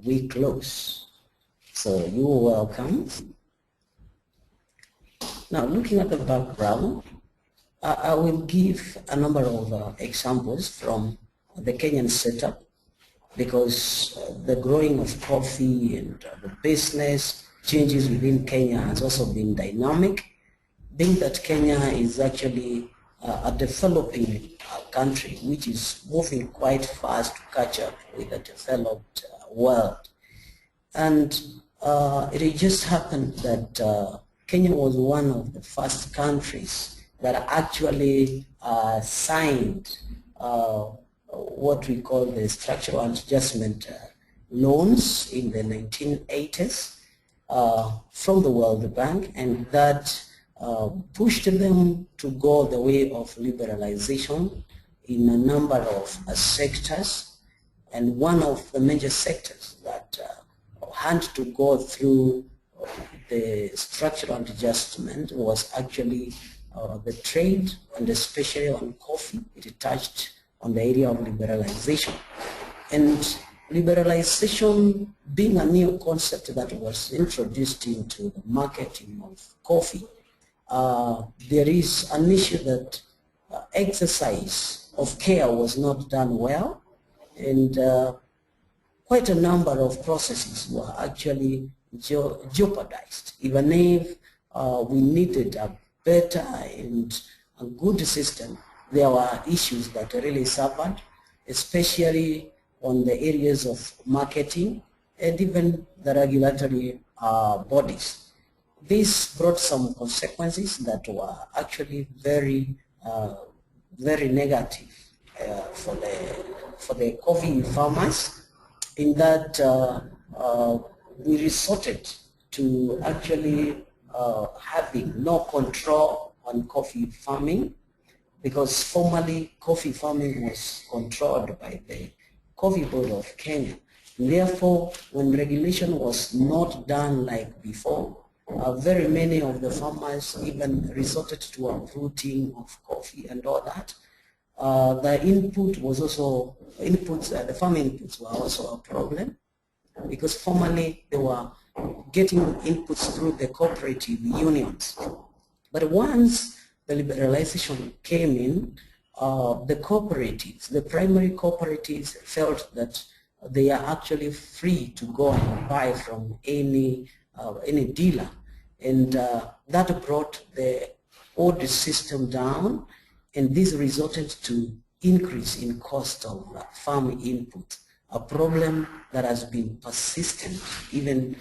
we close. So you are welcome. Now, looking at the background, I will give a number of examples from the Kenyan setup, because the growing of coffee and the business changes within Kenya has also been dynamic, being that Kenya is actually a developing country which is moving quite fast to catch up with the developed world. And it just happened that Kenya was one of the first countries that actually signed what we call the structural adjustment loans in the 1980s from the World Bank, and that pushed them to go the way of liberalization in a number of sectors. And one of the major sectors that had to go through the structural adjustment was actually the trade, and especially on coffee. It touched on the area of liberalization. And liberalization being a new concept that was introduced into the marketing of coffee, there is an issue that exercise of care was not done well, and quite a number of processes were actually jeopardized. Even if we needed a better and a good system, there were issues that really suffered, especially on the areas of marketing and even the regulatory bodies. This brought some consequences that were actually very negative for the coffee farmers, in that we resorted to actually having no control on coffee farming, because formerly coffee farming was controlled by the Coffee Board of Kenya. And therefore, when regulation was not done like before, very many of the farmers even resorted to uprooting of coffee and all that. The input was also, the farm inputs were also a problem, because formerly they were getting inputs through the cooperative unions. But once the liberalization came in, the cooperatives, the primary cooperatives, felt that they are actually free to go and buy from any dealer, and that brought the old system down, and this resulted to increase in cost of farm input, a problem that has been persistent even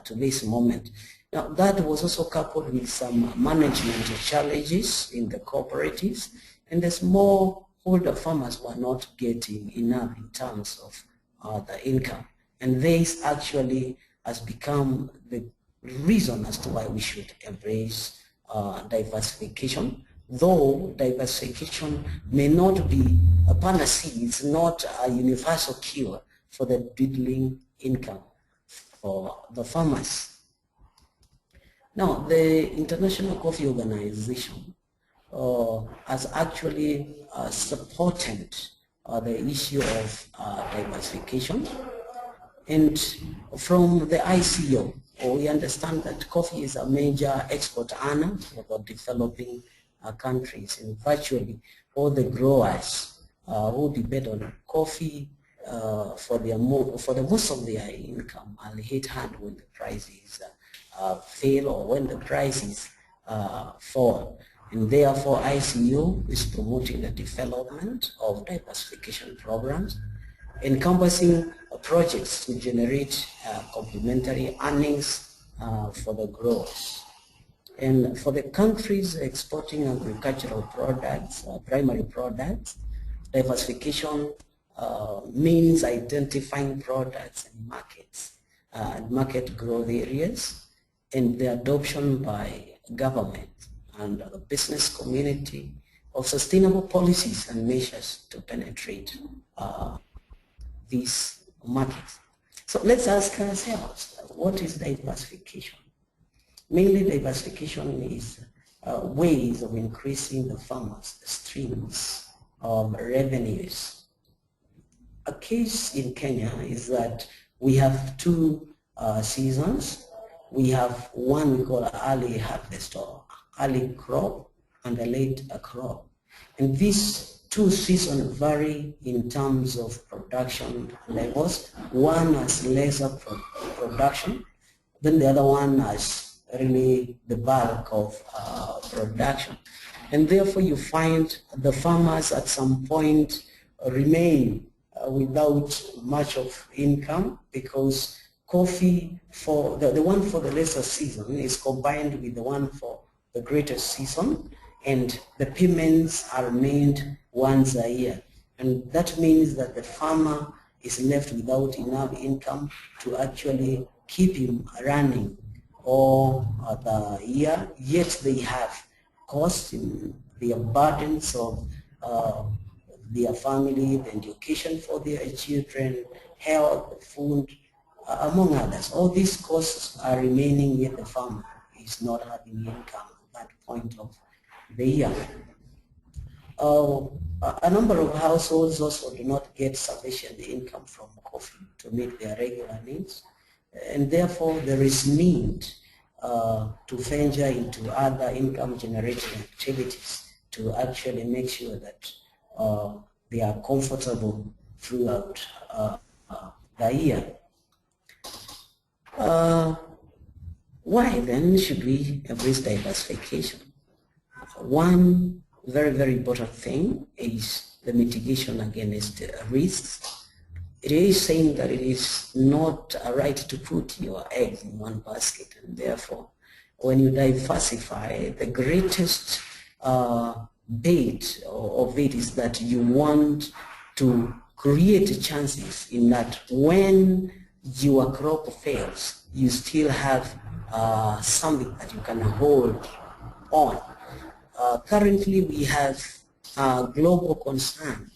to this moment. Now, that was also coupled with some management challenges in the cooperatives, and the smallholder farmers were not getting enough in terms of the income. And this actually has become the reason as to why we should embrace diversification, though diversification may not be a panacea. It's not a universal cure for the dwindling income for the farmers. Now, the International Coffee Organization has actually supported the issue of diversification. And from the ICO, we understand that coffee is a major export earner for the developing countries, and virtually all the growers who depend on coffee for the most of their income are hit hard when the prices fail or when the prices fall. And therefore, ICU is promoting the development of diversification programs, encompassing projects to generate complementary earnings for the growers. And for the countries exporting agricultural products, primary products, diversification means identifying products and markets, market growth areas, and the adoption by government and the business community of sustainable policies and measures to penetrate these markets. So let's ask ourselves, what is diversification? Mainly, diversification is ways of increasing the farmers' streams of revenues. A case in Kenya is that we have two seasons. We have one we call early harvest or early crop and a late crop. And these two seasons vary in terms of production levels. One has lesser production, then the other one has really the bulk of production. And therefore you find the farmers at some point remain without much of income, because coffee for the one for the lesser season is combined with the one for the greater season, and the payments are made once a year. And that means that the farmer is left without enough income to actually keep him running all the year, yet they have costs in the burdens of their family, the education for their children, health, food, among others. All these costs are remaining, yet the farmer is not having income at that point of the year. A number of households also do not get sufficient income from coffee to meet their regular needs, and therefore there is need to venture into other income generating activities to actually make sure that they are comfortable throughout the year. Why then should we embrace diversification? One very, very important thing is the mitigation against risks. It is saying that it is not right to put your eggs in one basket, and therefore when you diversify, the greatest bait of it is that you want to create chances in that when your crop fails, you still have something that you can hold on. Currently we have a global concern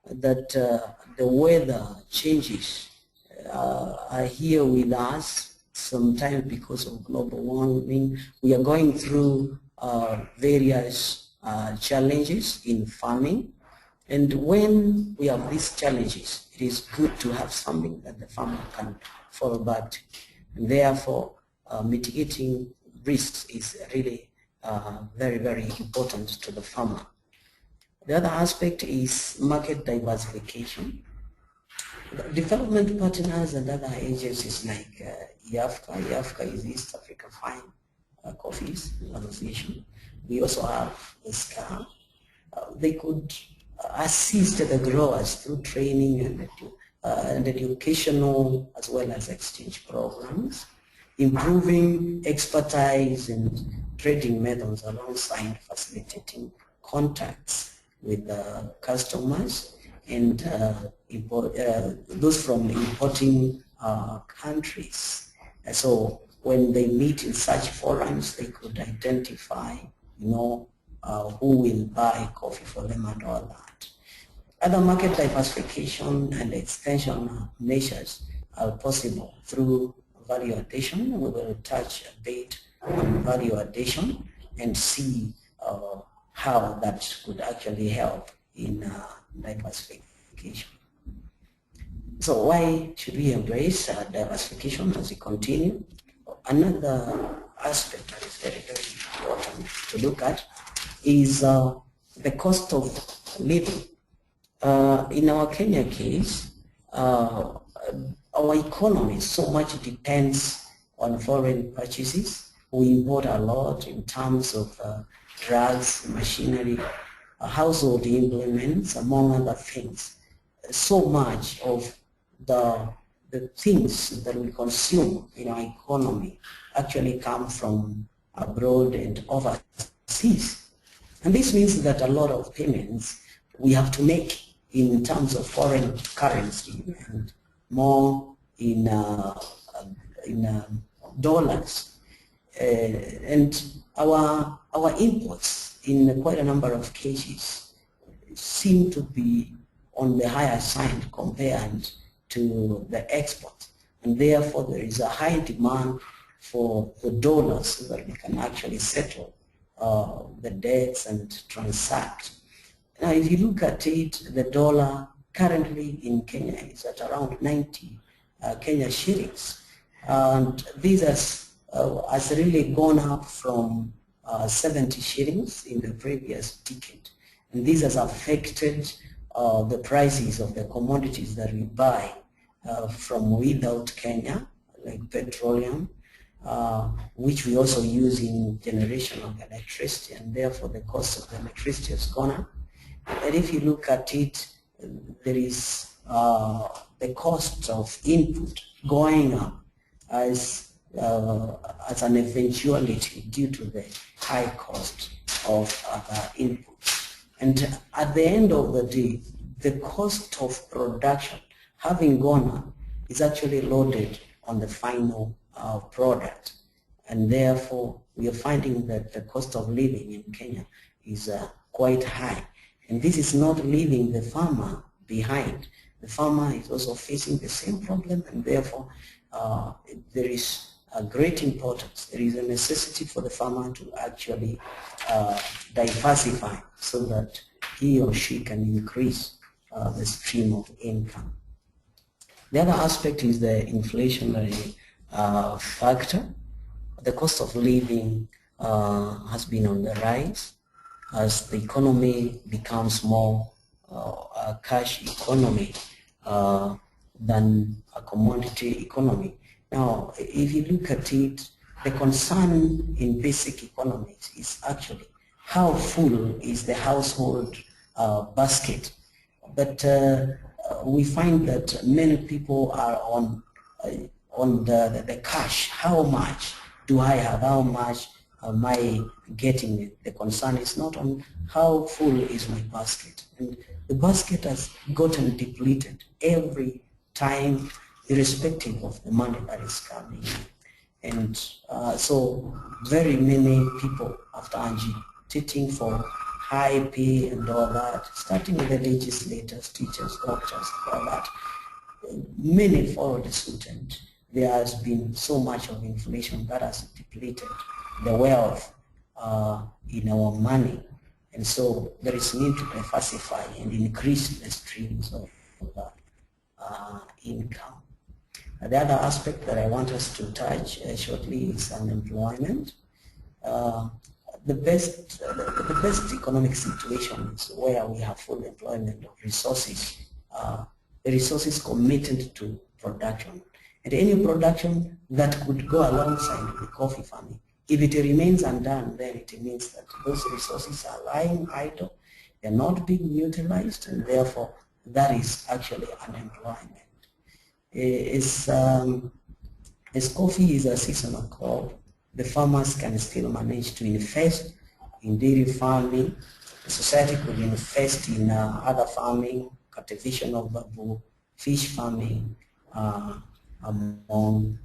that the weather changes are here with us sometimes because of global warming. We are going through various challenges in farming, and when we have these challenges, it is good to have something that the farmer can fall back to. And therefore mitigating risks is really very, very important to the farmer. The other aspect is market diversification. Development partners and other agencies like IAFCA is East Africa Fine Coffees Association. We also have the SCA. They could assist the growers through training and educational as well as exchange programs, improving expertise and trading methods alongside facilitating contacts with customers and those from importing countries. And so when they meet in such forums, they could identify, who will buy coffee for them and all that. Other market diversification and extension measures are possible through value addition. We will touch a bit on value addition and see how that could actually help in diversification. So why should we embrace diversification as we continue? Another aspect that is very, very important to look at is the cost of living. In our Kenya case, our economy so much depends on foreign purchases. We import a lot in terms of drugs, machinery, household implements, among other things. So much of the things that we consume in our economy actually come from abroad and overseas. And this means that a lot of payments we have to make in terms of foreign currency and more in dollars. And our imports in quite a number of cases seem to be on the higher side compared to the export, and therefore there is a high demand for the dollars so that we can actually settle the debts and transact. Now if you look at it, the dollar currently in Kenya is at around 90 Kenya shillings. And this has really gone up from 70 shillings in the previous decade. And this has affected the prices of the commodities that we buy from without Kenya, like petroleum, which we also use in generation of electricity, and therefore the cost of the electricity has gone up. And if you look at it, there is the cost of input going up as an eventuality due to the high cost of input. And at the end of the day, the cost of production having gone up is actually loaded on the final product. And therefore, we are finding that the cost of living in Kenya is quite high. And this is not leaving the farmer behind. The farmer is also facing the same problem, and therefore there is a great importance. There is a necessity for the farmer to actually diversify so that he or she can increase the stream of income. The other aspect is the inflationary factor. The cost of living has been on the rise as the economy becomes more a cash economy than a commodity economy. Now, if you look at it, the concern in basic economics is actually how full is the household basket. But we find that many people are on the cash. How much do I have? How much am I getting? The concern is not on how full is my basket. And the basket has gotten depleted every time, irrespective of the money that is coming in. And so very many people, after agitating for high pay and all that, starting with the legislators, teachers, doctors, all that, many followed suit, and there has been so much of inflation that has depleted the wealth in our money. And so there is need to diversify and increase the streams of income. The other aspect that I want us to touch shortly is unemployment. The best economic situation is where we have full employment of resources, the resources committed to production. And any production that could go alongside the coffee farming, if it remains undone, then it means that those resources are lying idle, they're not being utilized, and therefore that is actually unemployment. As coffee is a seasonal crop, the farmers can still manage to invest in dairy farming. The society could invest in other farming, cultivation of bamboo, fish farming, among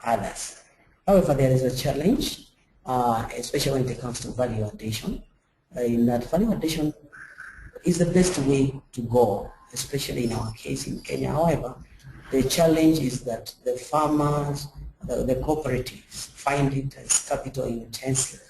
others. However, there is a challenge, especially when it comes to value addition. In that, value addition is the best way to go, especially in our case in Kenya. However, the challenge is that the farmers, the cooperatives find it as capital intensive,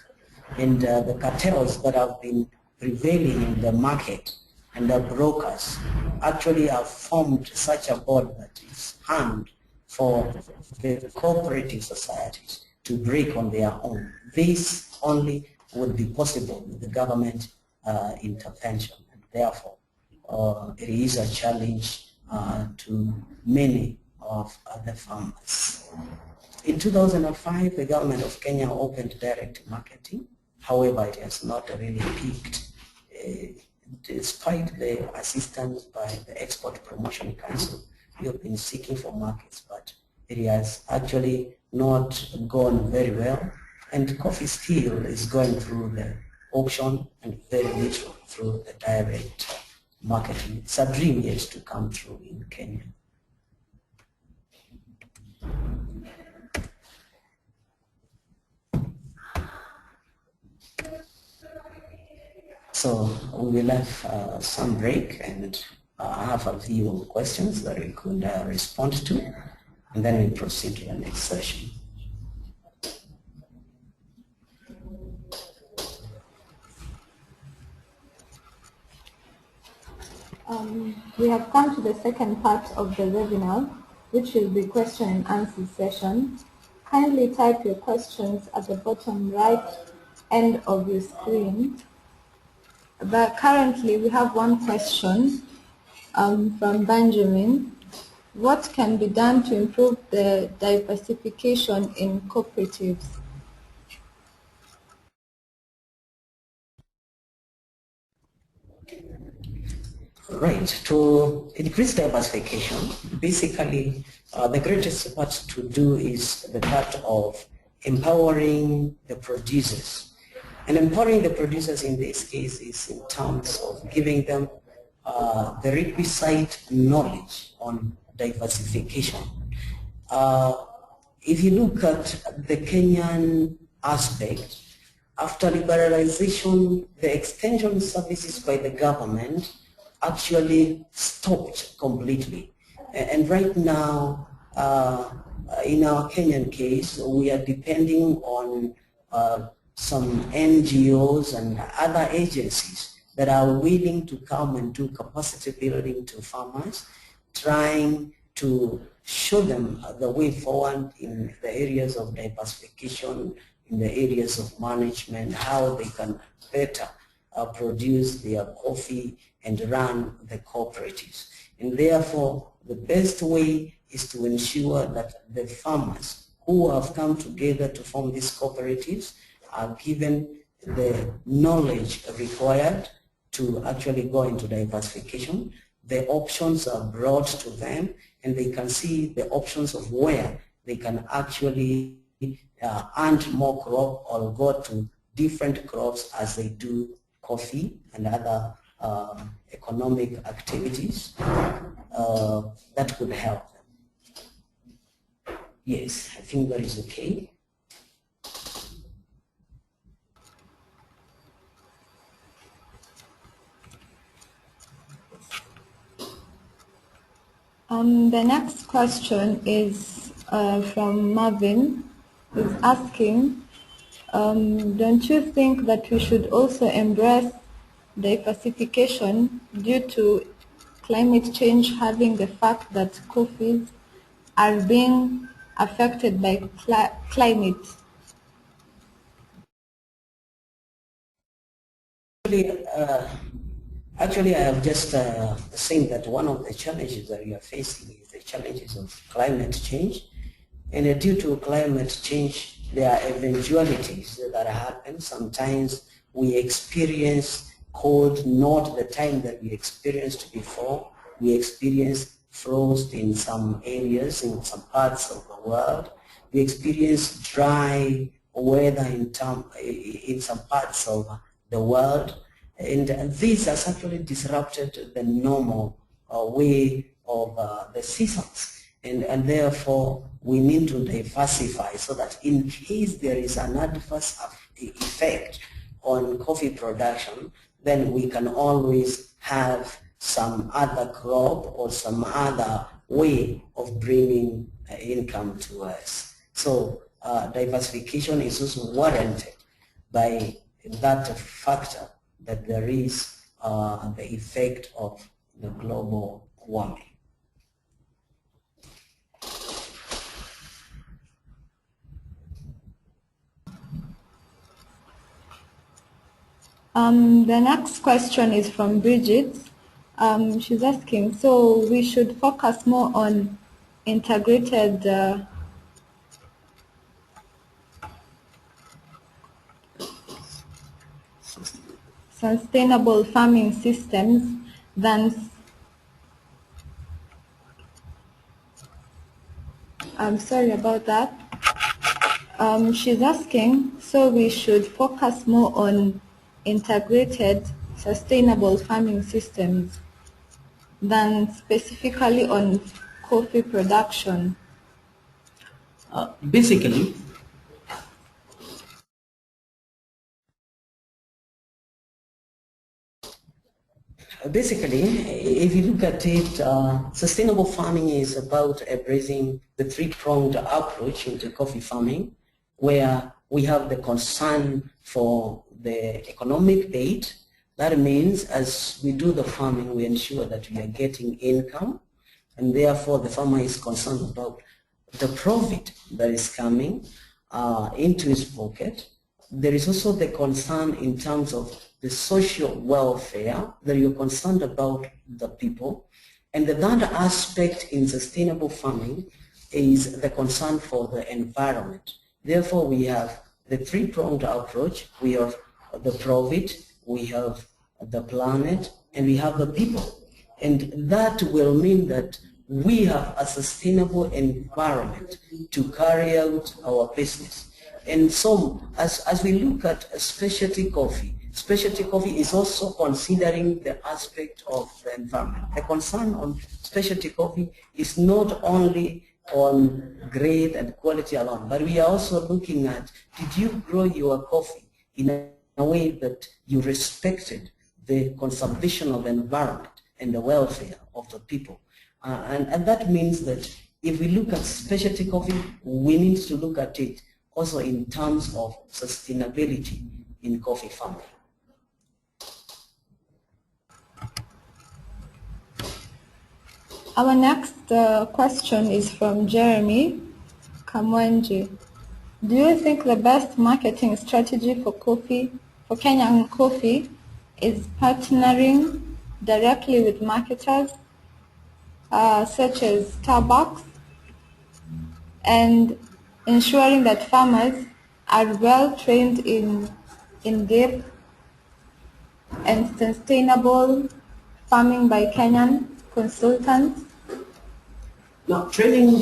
and the cartels that have been prevailing in the market and the brokers actually have formed such a board that is hard for the cooperative societies to break on their own. This only would be possible with the government intervention, and therefore it is a challenge to many of the farmers. In 2005, the government of Kenya opened direct marketing. However, it has not really peaked. Despite the assistance by the Export Promotion Council, we have been seeking for markets, but it has actually not gone very well. And coffee still is going through the auction and very little through the direct marketing. It's a dream yet to come through in Kenya. So we will have some break and have a few questions that we could respond to, and then we proceed to the next session. We have come to the second part of the webinar, which will be question and answer session. Kindly type your questions at the bottom right end of your screen. But currently we have one question from Benjamin. What can be done to improve the diversification in cooperatives? Right. To increase diversification, basically the greatest part to do is the part of empowering the producers. And empowering the producers in this case is in terms of giving them the requisite knowledge on diversification. If you look at the Kenyan aspect, after liberalization, the extension services by the government actually stopped completely. And right now, in our Kenyan case, we are depending on some NGOs and other agencies that are willing to come and do capacity building to farmers, trying to show them the way forward in the areas of diversification, in the areas of management, how they can better produce their coffee and run the cooperatives. And therefore, the best way is to ensure that the farmers who have come together to form these cooperatives are given the knowledge required to actually go into diversification. The options are brought to them, and they can see the options of where they can actually earn more crop or go to different crops as they do coffee and other economic activities that could help them. Yes, I think that is okay. The next question is from Marvin, who's asking, don't you think that we should also embrace diversification due to climate change having the fact that coffees are being affected by climate? Actually, I have just saying that one of the challenges that we are facing is the challenges of climate change. And due to climate change, there are eventualities that happen. Sometimes we experience cold, not the time that we experienced before. We experience frost in some areas, in some parts of the world. We experience dry weather in some parts of the world. And this has actually disrupted the normal way of the seasons. And therefore, we need to diversify so that in case there is an adverse effect on coffee production, then we can always have some other crop or some other way of bringing income to us. So diversification is also warranted by that factor that there is the effect of the global warming. The next question is from Bridget. She's asking, so we should focus more on integrated sustainable farming systems than I'm sorry about that. She's asking, so we should focus more on integrated sustainable farming systems than specifically on coffee production. Basically, if you look at it, sustainable farming is about embracing the three-pronged approach into coffee farming, where we have the concern for the economic bait. That means as we do the farming, we ensure that we are getting income. and therefore the farmer is concerned about the profit that is coming into his pocket. There is also the concern in terms of the social welfare, that you're concerned about the people. And the third aspect in sustainable farming is the concern for the environment. Therefore, we have the three-pronged approach. We have the profit, we have the planet, and we have the people. And that will mean that we have a sustainable environment to carry out our business. And so as we look at specialty coffee is also considering the aspect of the environment. The concern on specialty coffee is not only on grade and quality alone, but we are also looking at, did you grow your coffee in a way that you respected the conservation of the environment and the welfare of the people? And that means that if we look at specialty coffee, we need to look at it also in terms of sustainability in coffee farming. Our next question is from Jeremy Kamwenji. Do you think the best marketing strategy for Kenyan coffee is partnering directly with marketers such as Starbucks, and ensuring that farmers are well trained in deep and sustainable farming by Kenyan consultants? Now, training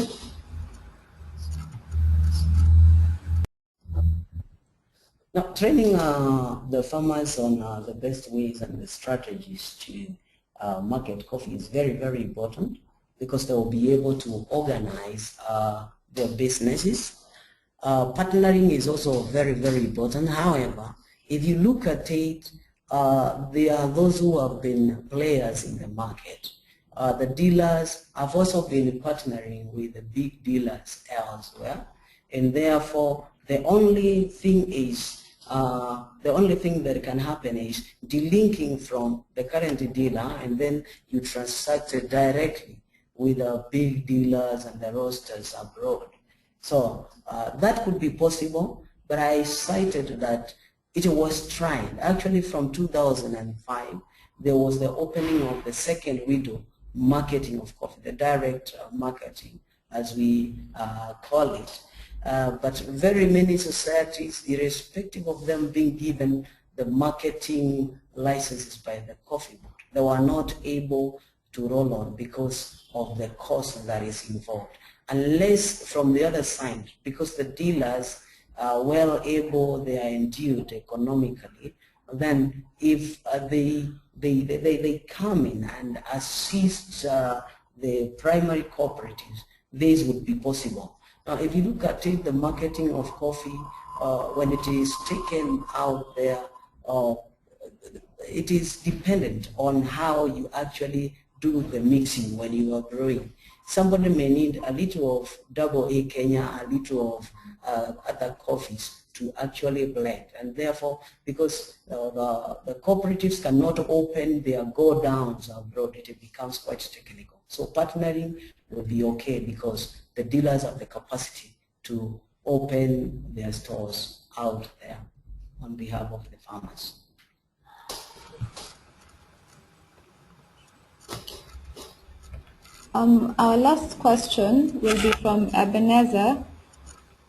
the farmers on the best ways and the strategies to market coffee is very, very important, because they will be able to organize their businesses. Partnering is also very, very important. However, if you look at it, there are those who have been players in the market. The dealers have also been partnering with the big dealers elsewhere, and therefore the only thing that can happen is delinking from the current dealer, and then you transact directly with the big dealers and the roasters abroad. So that could be possible, but I cited that it was tried. Actually, from 2005, there was the opening of the second window marketing of coffee, the direct marketing, as we call it. But very many societies, irrespective of them being given the marketing licenses by the coffee board, they were not able to roll on because of the cost that is involved. Unless from the other side, because the dealers are well able, they are endued economically, then if they come in and assist the primary cooperatives, this would be possible. Now, if you look at it, the marketing of coffee, when it is taken out there, it is dependent on how you actually do the mixing when you are brewing. Somebody may need a little of double A Kenya, a little of other coffees to actually blend, and therefore, because the cooperatives cannot open their go downs abroad, it becomes quite technical. So partnering will be okay, because the dealers have the capacity to open their stores out there on behalf of the farmers. Our last question will be from Ebenezer.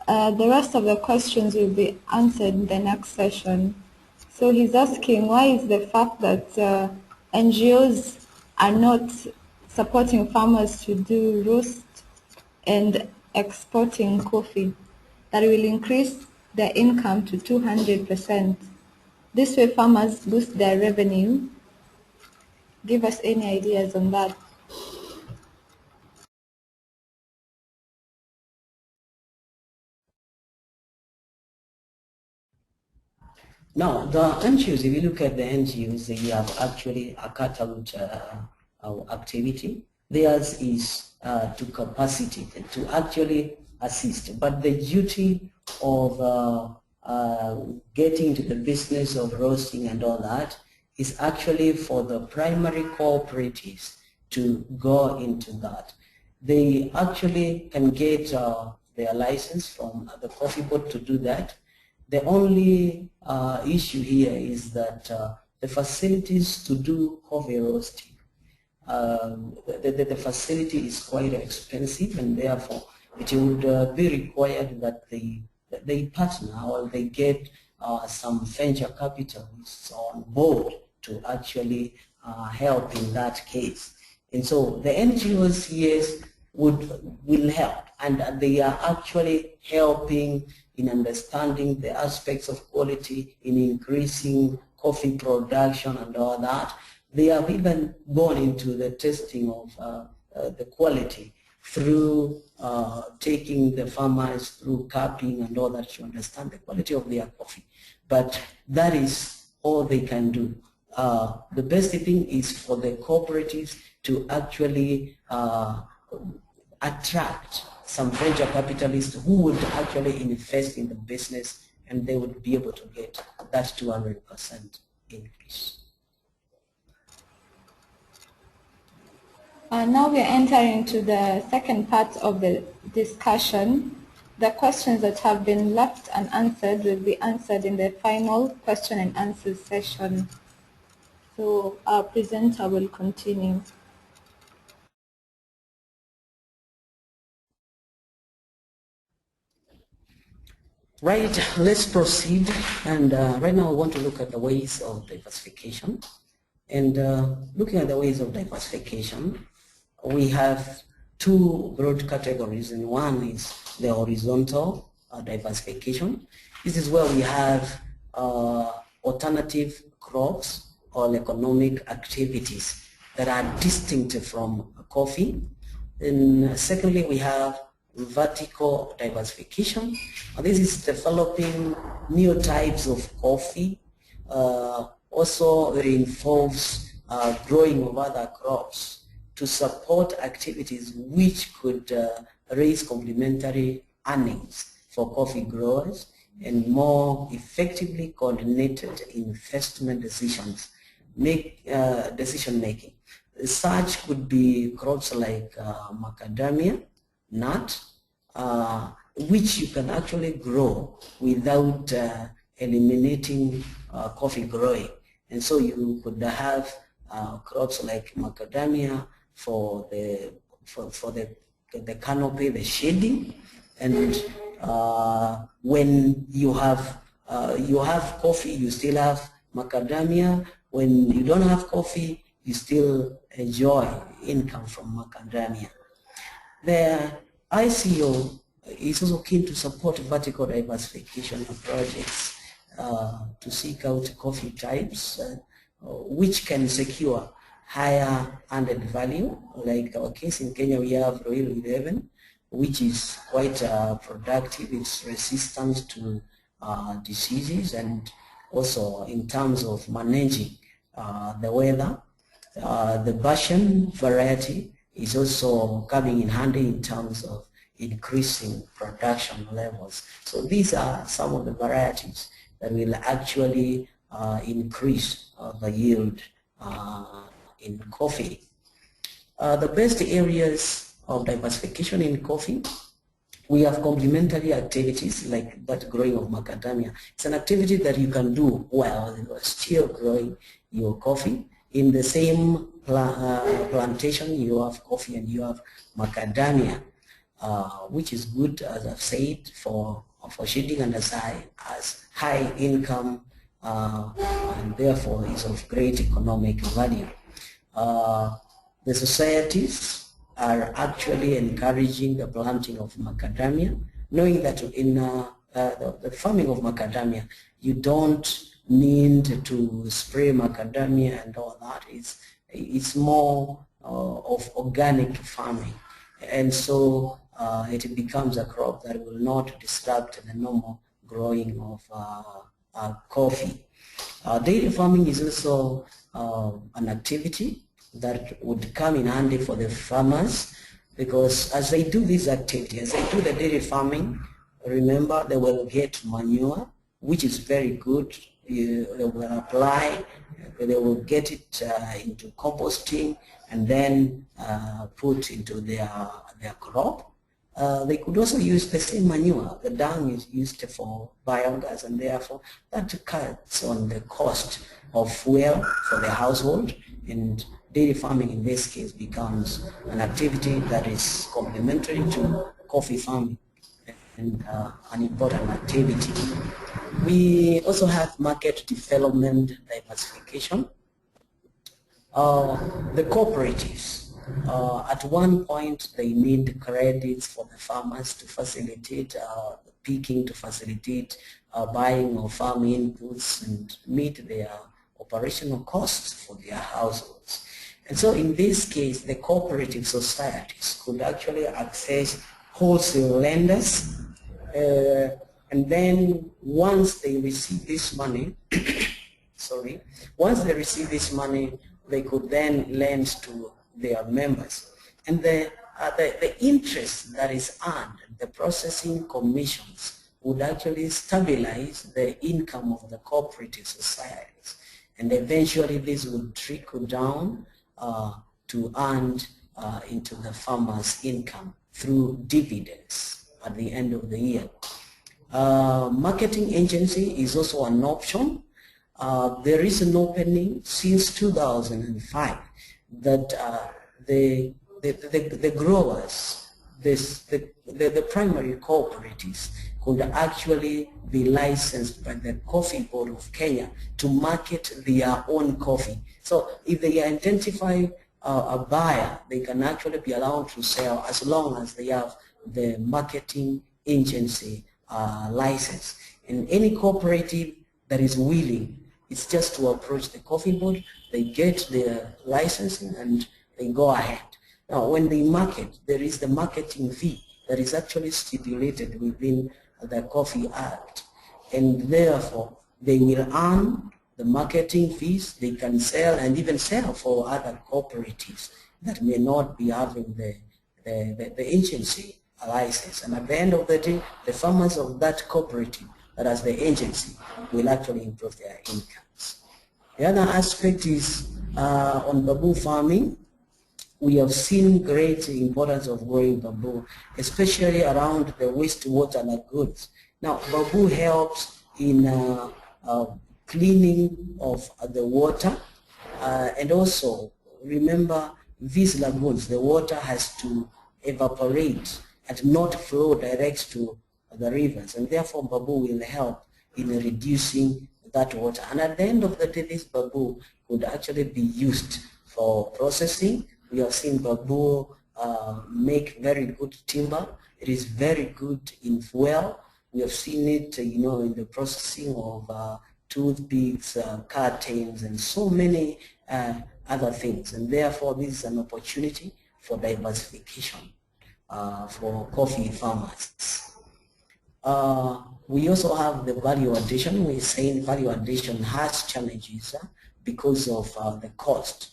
The rest of the questions will be answered in the next session. So he's asking, why is the fact that NGOs are not supporting farmers to do roast and exporting coffee that will increase their income to 200%? This way farmers boost their revenue. Give us any ideas on that. Now, the NGOs, if you look at the NGOs, they have actually a cut-out activity. Theirs is to capacitate, to actually assist. But the duty of getting to the business of roasting and all that is actually for the primary cooperatives to go into that. they actually can get their license from the coffee board to do that. The only issue here is that the facilities to do coffee roasting, the facility is quite expensive, and therefore it would be required that they partner or they get some venture capitalists on board to actually help in that case. And so the NGOs, yes, will help, and they are actually helping in understanding the aspects of quality, in increasing coffee production and all that. They have even gone into the testing of the quality through taking the farmers through cupping and all that to understand the quality of their coffee. But that is all they can do. The best thing is for the cooperatives to actually attract some venture capitalists who would actually invest in the business, and they would be able to get that 200% increase. Now we are entering into the second part of the discussion. The questions that have been left unanswered will be answered in the final question and answer session. So our presenter will continue. Right, let's proceed. And right now I want to look at the ways of diversification. And looking at the ways of diversification, we have two broad categories, and one is the horizontal diversification. This is where we have alternative crops or economic activities that are distinct from coffee. And secondly, we have vertical diversification. This is developing new types of coffee. Also, it involves growing of other crops to support activities which could raise complementary earnings for coffee growers and more effectively coordinated investment decision making. Such could be crops like macadamia nut, which you can actually grow without eliminating coffee growing. And so you could have crops like macadamia for the canopy, the shading, and when you have coffee, you still have macadamia. When you don't have coffee, you still enjoy income from macadamia. The ICO is also keen to support vertical diversification projects to seek out coffee types which can secure higher added value. Like our case in Kenya, we have Royal 11, which is quite productive. It's resistant to diseases, and also in terms of managing the weather. The Bashan variety is also coming in handy in terms of increasing production levels. So these are some of the varieties that will actually increase the yield in coffee. The best areas of diversification in coffee, we have complementary activities like that growing of macadamia. It's an activity that you can do while you are still growing your coffee. In the same plantation, you have coffee and you have macadamia, which is good, as I've said, for shading and as high income, and therefore is of great economic value. The societies are actually encouraging the planting of macadamia, knowing that in the farming of macadamia, you don't need to spray macadamia and all that. It's more of organic farming, and so it becomes a crop that will not disrupt the normal growing of coffee. Dairy farming is also an activity that would come in handy for the farmers, because as they do this activity, as they do the dairy farming, remember they will get manure, which is very good. They will apply, they will get it into composting, and then put into their crop. They could also use the same manure. The dung is used for biogas, and therefore that cuts on the cost of fuel for the household, and dairy farming in this case becomes an activity that is complementary to coffee farming and an important activity. We also have market development diversification. The cooperatives, at one point they need credits for the farmers to facilitate picking, to facilitate buying of farm inputs and meet their operational costs for their households. And so in this case, the cooperative societies could actually access wholesale lenders, and then once they receive this money, once they receive this money, they could then lend to their members. And the interest that is earned, the processing commissions, would actually stabilize the income of the cooperative societies. And eventually this would trickle down to earn into the farmer's income through dividends at the end of the year. Marketing agency is also an option. There is an opening since 2005 that the growers, the primary cooperatives could actually be licensed by the Coffee Board of Kenya to market their own coffee. So if they identify a buyer, they can actually be allowed to sell as long as they have the marketing agency license. And any cooperative that is willing, it's just to approach the coffee board, they get their licensing and they go ahead. Now when they market, there is the marketing fee that is actually stipulated within the Coffee Act, and therefore they will earn the marketing fees. They can sell and even sell for other cooperatives that may not be having the agency license. And at the end of the day, the farmers of that cooperative that has the agency will actually improve their incomes. The other aspect is on bamboo farming. We have seen great importance of growing bamboo, especially around the wastewater lagoons. Now, bamboo helps in cleaning of the water, and also remember these lagoons, the water has to evaporate and not flow direct to the rivers, and therefore bamboo will help in reducing that water. And at the end of the day, this bamboo could actually be used for processing. We have seen bamboo make very good timber. It is very good in fuel. We have seen it, in the processing of toothpicks, curtains, and so many other things. And therefore, this is an opportunity for diversification for coffee farmers. We also have the value addition. We're saying value addition has challenges because of the cost.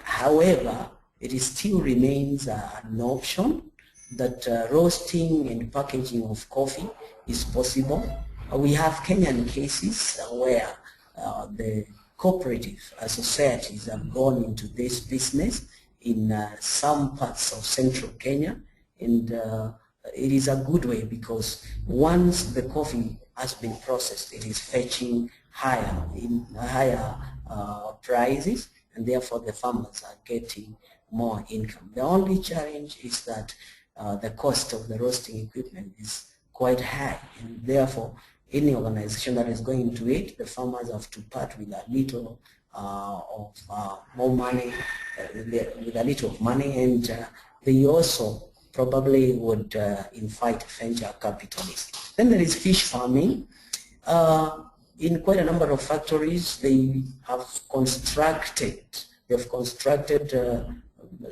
However, it still remains an option that roasting and packaging of coffee is possible. We have Kenyan cases where the cooperative societies have gone into this business in some parts of central Kenya, and it is a good way because once the coffee has been processed, it is fetching higher prices, and therefore the farmers are getting more income. The only challenge is that the cost of the roasting equipment is quite high, and therefore any organization that is going into it, the farmers have to part with a little more money, with a little of money, and they also probably would invite venture capitalists. Then there is fish farming. In quite a number of factories, they have constructed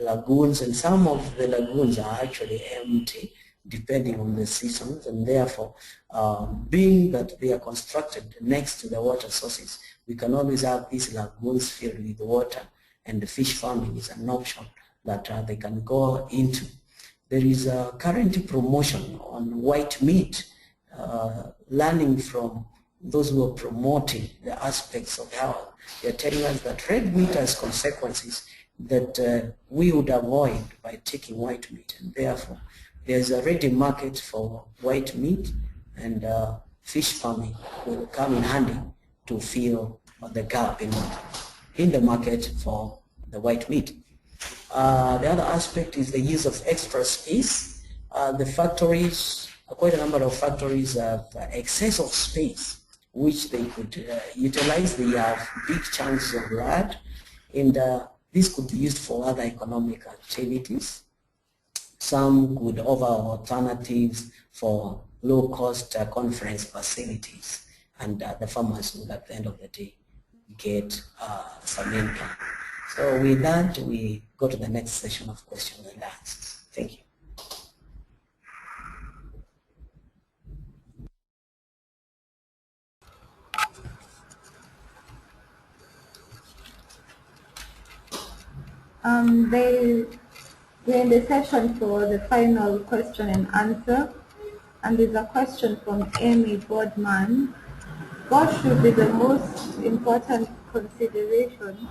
lagoons, and some of the lagoons are actually empty depending on the seasons, and therefore being that they are constructed next to the water sources, we can always have these lagoons filled with water, and the fish farming is an option that they can go into. There is a current promotion on white meat, learning from those who are promoting the aspects of health. They're telling us that red meat has consequences, that we would avoid by taking white meat, and therefore there's a ready market for white meat, and fish farming will come in handy to fill the gap in the market for the white meat. The other aspect is the use of extra space. The factories, quite a number of factories have excess of space which they could utilize. They have big chunks of land, and this could be used for other economic activities. Some could offer alternatives for low-cost conference facilities, and the farmers would, at the end of the day, get some income. So with that, we go to the next session of questions and answers. Thank you. We're in the session for the final question and answer, and there's a question from Amy Boardman. What should be the most important consideration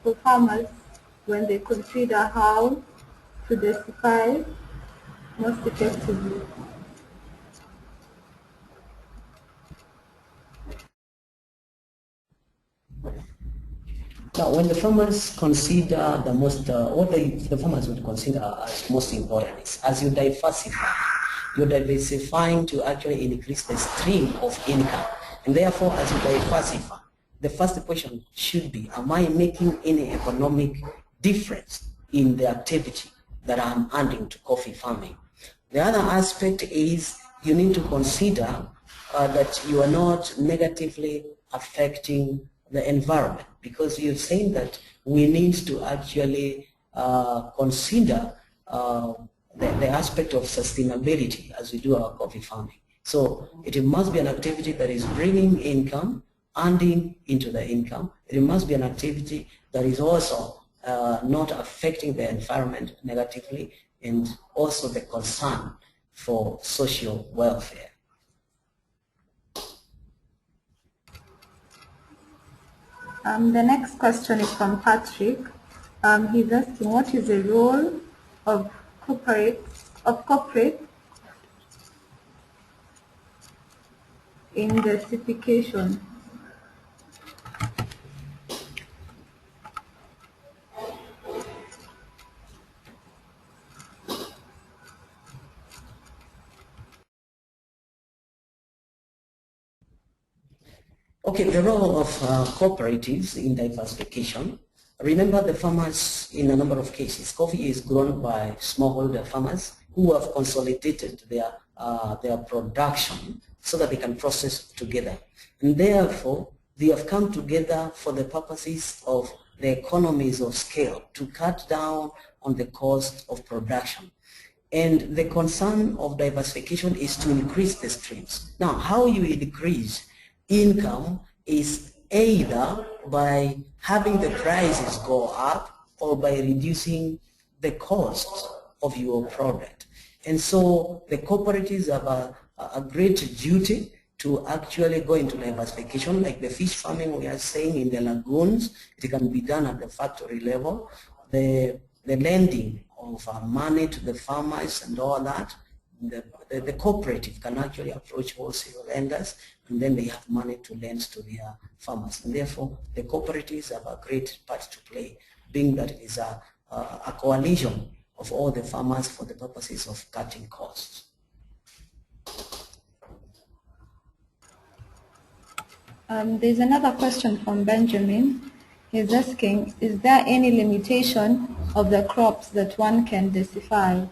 for farmers when they consider how to diversify most effectively? Now, when the farmers consider the most, what the farmers would consider as most important is, as you diversify, you're diversifying to actually increase the stream of income. And therefore, as you diversify, the first question should be, am I making any economic difference in the activity that I'm adding to coffee farming? The other aspect is you need to consider that you are not negatively affecting the environment, because you're saying that we need to actually consider the aspect of sustainability as we do our coffee farming. So it must be an activity that is bringing income, adding into the income. It must be an activity that is also not affecting the environment negatively, and also the concern for social welfare. The next question is from Patrick. He's asking, what is the role of corporate in diversification? Okay, the role of cooperatives in diversification. Remember, the farmers, in a number of cases, coffee is grown by smallholder farmers who have consolidated their production so that they can process together. And therefore, they have come together for the purposes of the economies of scale to cut down on the cost of production. And the concern of diversification is to increase the streams. Now, how you increase income is either by having the prices go up or by reducing the cost of your product. And so the cooperatives have a great duty to actually go into diversification, like the fish farming we are saying in the lagoons. It can be done at the factory level. The lending of money to the farmers and all that, the cooperative can actually approach wholesale lenders, and then they have money to lend to their farmers. And therefore, the cooperatives have a great part to play, being that it is a coalition of all the farmers for the purposes of cutting costs. There's another question from Benjamin. He's asking, is there any limitation of the crops that one can diversify?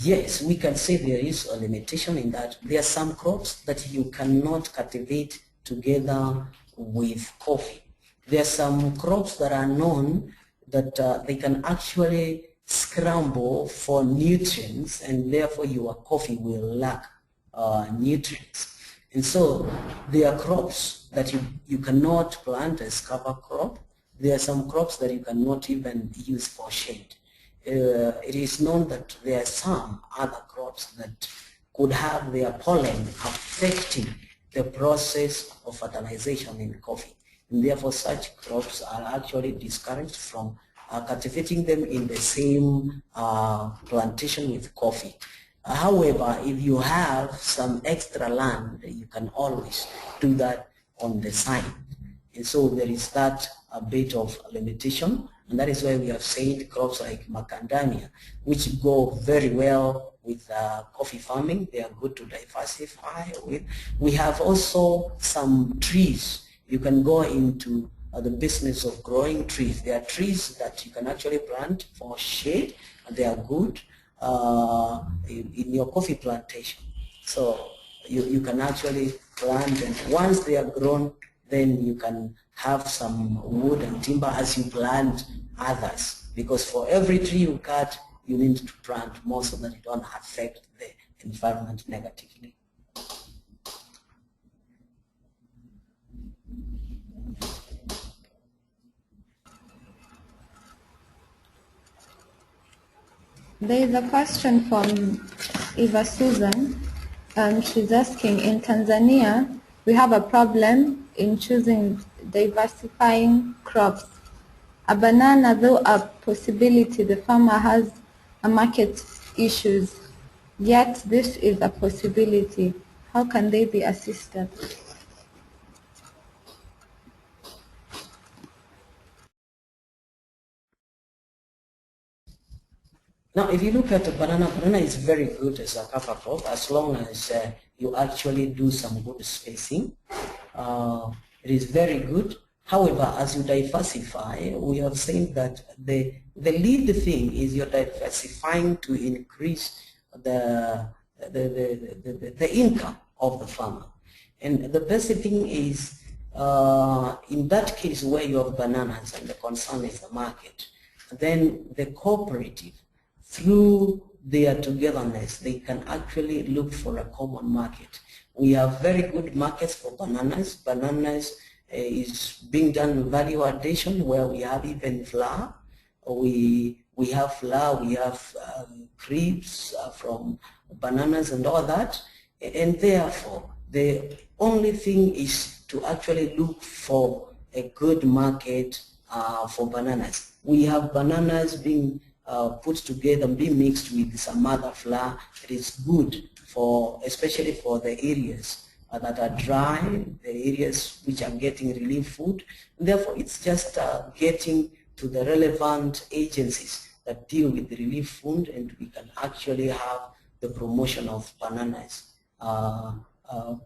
Yes, we can say there is a limitation in that there are some crops that you cannot cultivate together with coffee. There are some crops that are known that they can actually scramble for nutrients, and therefore your coffee will lack nutrients. And so there are crops that you cannot plant as cover crop. There are some crops that you cannot even use for shade. It is known that there are some other crops that could have their pollen affecting the process of fertilization in coffee. And therefore, such crops are actually discouraged from cultivating them in the same plantation with coffee. However, if you have some extra land, you can always do that on the side. And so there is that a bit of limitation, and that is why we have said crops like macadamia, which go very well with coffee farming. They are good to diversify with. We have also some trees. You can go into the business of growing trees. There are trees that you can actually plant for shade, and they are good in your coffee plantation. So you can actually plant them. Once they are grown, then you can have some wood and timber as you plant others. Because for every tree you cut, you need to plant more so that you don't affect the environment negatively. There is a question from Eva Susan. She's asking, in Tanzania, we have a problem in choosing diversifying crops. A banana, though a possibility, the farmer has a market issues. Yet this is a possibility. How can they be assisted? Now, if you look at the banana is very good as a cover crop as long as you actually do some good spacing. It is very good. However, as you diversify, we have seen that the lead thing is you're diversifying to increase the income of the farmer. And the best thing is in that case where you have bananas and the concern is the market, then the cooperative, through their togetherness, they can actually look for a common market. We have very good markets for bananas. Bananas is being done value addition where we have even flour. We have flour, we have crisps from bananas and all that. And therefore, the only thing is to actually look for a good market for bananas. We have bananas being put together and be mixed with some other flour. It is good for, especially for the areas that are dry, the areas which are getting relief food. Therefore, it's just getting to the relevant agencies that deal with the relief food, and we can actually have the promotion of bananas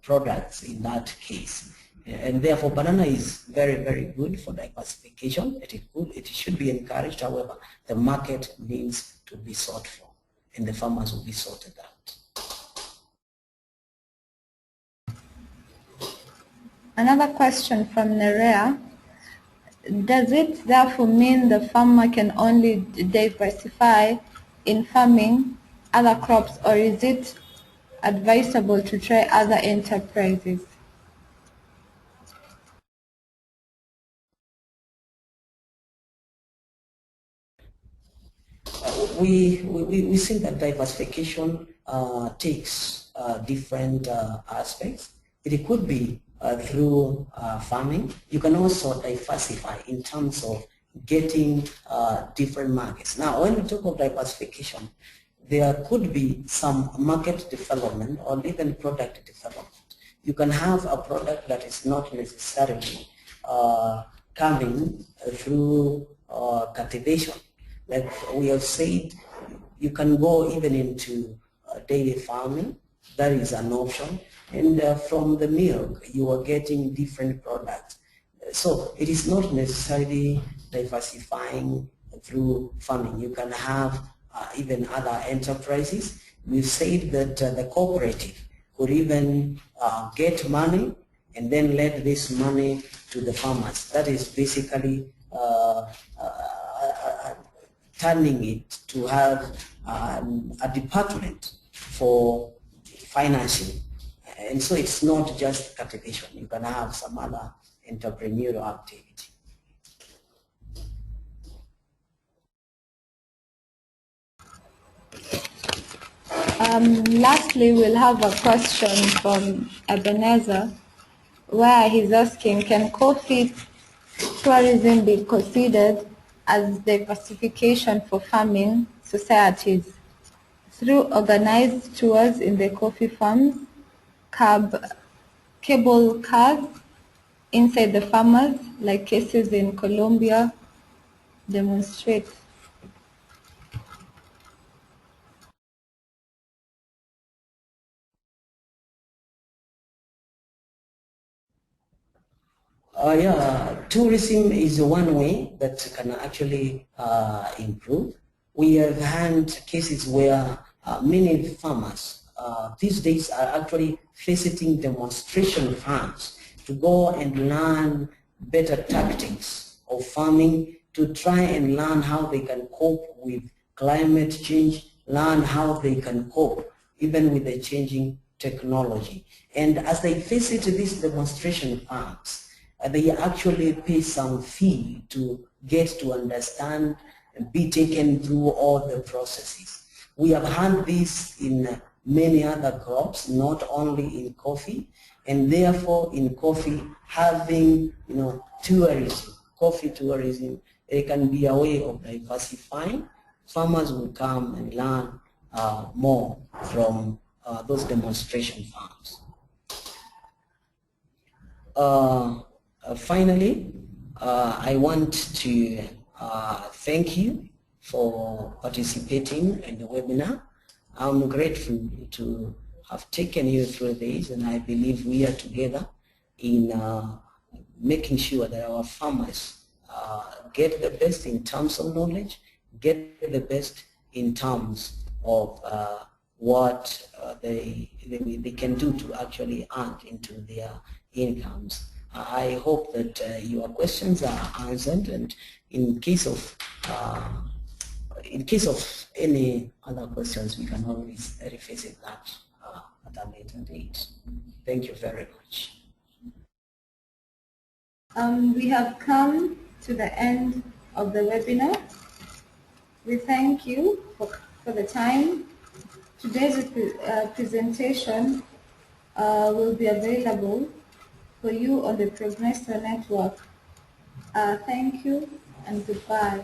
products in that case. And therefore, banana is very, very good for diversification. It is good. It should be encouraged. However, the market needs to be sought for, and the farmers will be sorted out. Another question from Nerea. Does it therefore mean the farmer can only diversify in farming other crops, or is it advisable to try other enterprises? We think that diversification takes different aspects. It could be through farming. You can also diversify in terms of getting different markets. Now, when we talk of diversification, there could be some market development or even product development. You can have a product that is not necessarily coming through cultivation. Like we have said, you can go even into dairy farming. That is an option. And from the milk, you are getting different products. So it is not necessarily diversifying through farming. You can have even other enterprises. We've said that the cooperative could even get money and then lend this money to the farmers. That is basically turning it to have a department for financing. And so it's not just cultivation. You can have some other entrepreneurial activity. Lastly, we'll have a question from Ebenezer, where he's asking, can coffee tourism be considered as diversification for farming societies through organized tours in the coffee farms, cable cars inside the farmers, like cases in Colombia demonstrate? Yeah, tourism is one way that can actually improve. We have had cases where many farmers these days are actually visiting demonstration farms to go and learn better tactics of farming, to try and learn how they can cope with climate change, learn how they can cope even with the changing technology. And as they visit these demonstration farms, they actually pay some fee to get to understand and be taken through all the processes. We have had this in many other crops, not only in coffee, and therefore in coffee having tourism, coffee tourism, it can be a way of diversifying. Farmers will come and learn more from those demonstration farms. Finally, I want to thank you for participating in the webinar. I'm grateful to have taken you through this, and I believe we are together in making sure that our farmers get the best in terms of knowledge, get the best in terms of what they can do to actually add into their incomes. I hope that your questions are answered, and in case of any other questions, we can always revisit that at a later date. Thank you very much. We have come to the end of the webinar. We thank you for the time. Today's presentation will be available for you on the Progreso Network. Thank you and goodbye.